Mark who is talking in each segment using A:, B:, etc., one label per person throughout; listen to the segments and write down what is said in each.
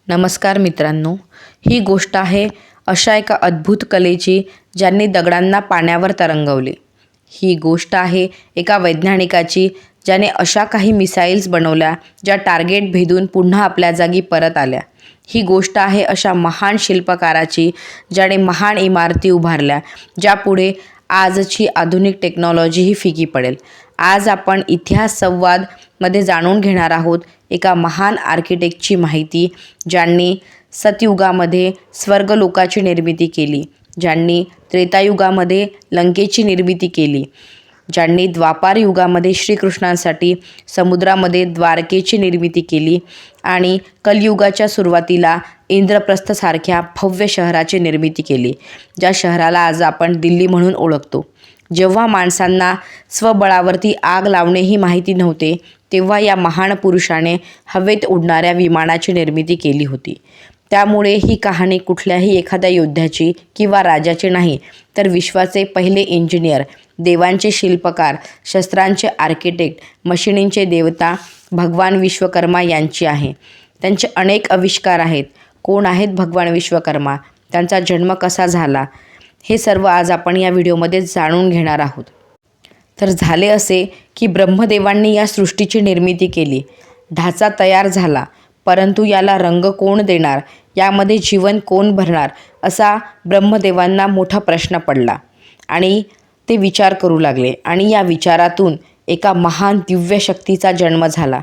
A: नमस्कार मित्रांनो, ही गोष्ट आहे अशा एका अद्भुत कलेची ज्यांनी दगडांना पाण्यावर तरंगवले। ही गोष्ट आहे एका वैज्ञानिकाची ज्याने अशा काही मिसाईल्स बनवल्या ज्या टार्गेट भेदून पुन्हा आपल्या जागी परत आल्या। ही गोष्ट आहे अशा महान शिल्पकाराची ज्याने महान इमारती उभारल्या ज्यापुढे आजची आधुनिक टेक्नॉलॉजी ही फिकी पडेल। आज आपण इतिहास संवाद मध्ये जाणून घेणार आहोत एका महान आर्किटेक्टची माहिती ज्यांनी सतयुगामध्ये स्वर्गलोकाची निर्मिती केली, ज्यांनी त्रेतायुगामध्ये लंकेची निर्मिती केली, ज्यांनी द्वापार युगामध्ये श्रीकृष्णांसाठी समुद्रामध्ये द्वारकेची निर्मिती केली आणि कलियुगाच्या सुरुवातीला इंद्रप्रस्थसारख्या भव्य शहराची निर्मिती केली, ज्या शहराला आज आपण दिल्ली म्हणून ओळखतो। जेव्हा माणसांना स्वबळावरती आग लावणेही माहिती नव्हते तेव्हा या महान पुरुषाने हवेत उडणाऱ्या विमानाची निर्मिती केली होती। त्यामुळे ही कहाणी कुठल्याही एखाद्या योद्ध्याची किंवा राजाची नाही, तर विश्वाचे पहिले इंजिनियर, देवांचे शिल्पकार, शस्त्रांचे आर्किटेक्ट, मशिनींचे देवता भगवान विश्वकर्मा यांची आहे। त्यांचे अनेक आविष्कार आहेत। कोण आहेत भगवान विश्वकर्मा, त्यांचा जन्म कसा झाला, हे सर्व आज आपण या व्हिडिओमध्ये जाणून घेणार आहोत। तर झाले असे की ब्रह्मदेवांनी या सृष्टीची निर्मिती केली, ढाचा तयार झाला, परंतु याला रंग कोण देणार, यामध्ये जीवन कोण भरणार, असा ब्रह्मदेवांना मोठा प्रश्न पडला आणि ते विचार करू लागले आणि या विचारातून एका महान दिव्य शक्तीचा जन्म झाला।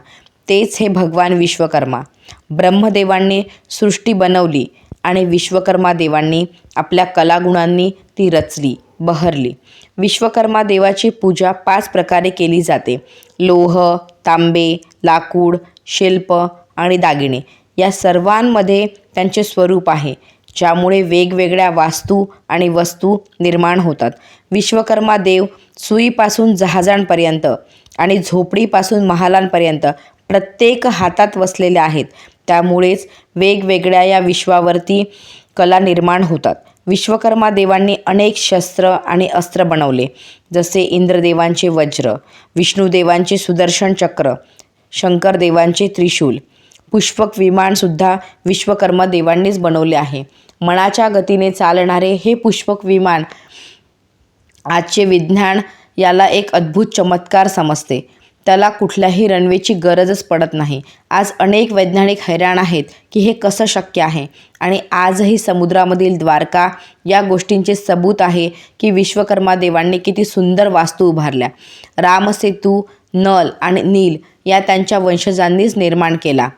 A: तेच हे भगवान विश्वकर्मा। ब्रह्मदेवांनी सृष्टी बनवली आणि विश्वकर्मा देवांनी आपल्या कलागुणांनी ती रचली, बहरली। विश्वकर्मा देवाची पूजा 5 प्रकारे केली जाते: लोह, तांबे, लाकूड, शिल्प आणि दागिने। या सर्वांमध्ये त्यांचे स्वरूप आहे, ज्यामुळे वेगवेगळ्या वास्तू आणि वस्तू निर्माण होतात। विश्वकर्मा देव सुईपासून जहाजांपर्यंत आणि झोपडीपासून महालांपर्यंत प्रत्येक हातात वसलेले आहेत। त्यामुळेच वेगवेगळ्या या विश्वावरती कला निर्माण होतात। विश्वकर्मा देवांनी अनेक शस्त्र आणि अस्त्र बनवले, जसे इंद्रदेवांचे वज्र, विष्णुदेवांचे सुदर्शन चक्र, शंकर देवांचे त्रिशूल। पुष्पक विमानसुद्धा विश्वकर्मा देवांनीच बनवले आहे। मनाच्या गतीने चालणारे हे पुष्पक विमान आजचे विज्ञान याला एक अद्भुत चमत्कार समजते। त्याला कुठल्याही रनवेची गरजच पडत नाही। आज अनेक वैज्ञानिक हैराण आहेत की हे कसं शक्य आहे आणि आजही समुद्रामधील द्वारका या गोष्टींचे सबूत आहे की विश्वकर्मा देवांनी किती सुंदर वास्तू उभारल्या। रामसेतू नल आणि नील या त्यांच्या वंशजांनीच निर्माण केला।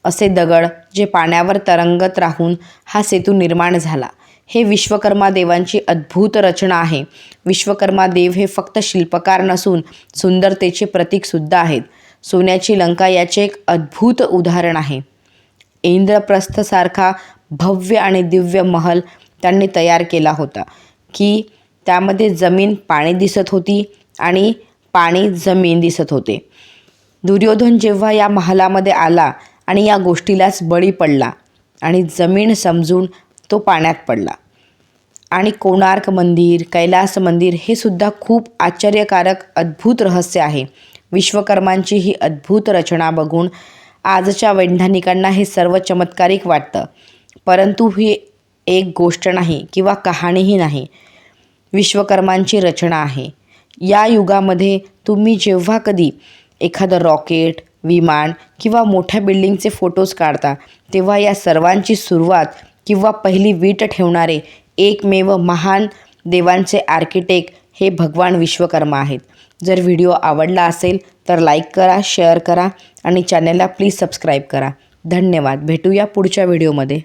A: असे दगड जे पाण्यावर तरंगत राहून हा सेतू निर्माण झाला, हे विश्वकर्मा देवांची अद्भुत रचना आहे। विश्वकर्मा देव हे फक्त शिल्पकार नसून सुंदरतेचे प्रतीकसुद्धा आहेत। सोन्याची लंका याचे एक अद्भुत उदाहरण आहे। इंद्रप्रस्थसारखा भव्य आणि दिव्य महल त्यांनी तयार केला होता की त्यामध्ये जमीन पाणी दिसत होती आणि पाणी जमीन दिसत होते। दुर्योधन जेव्हा या महालामध्ये आला आणि या गोष्टीलाच बळी पडला आणि जमीन समजून तो पाण्यात पडला। आणि कोणार्क मंदिर, कैलास मंदिर हे सुद्धा खूप आश्चर्यकारक अद्भुत रहस्य आहे। विश्वकर्मांची ही अद्भुत रचना बघून आजच्या वैज्ञानिकांना हे सर्व चमत्कारिक वाटतं, परंतु ही एक गोष्ट नाही किंवा कहाणीही नाही, विश्वकर्मांची रचना आहे। या युगामध्ये तुम्ही जेव्हा कधी एखादं रॉकेट, विमान किंवा मोठ्या बिल्डिंगचे फोटोज काढता तेव्हा या सर्वांची सुरुवात किंवा पहिली वीट ठेवणारे एकमेव महान देवांचे आर्किटेक्ट हे भगवान विश्वकर्मा आहेत। जर व्हिडिओ आवडला असेल तर लाईक करा, शेअर करा आणि चॅनलला प्लीज सबस्क्राईब करा। धन्यवाद। भेटूया पुढच्या व्हिडिओमध्ये।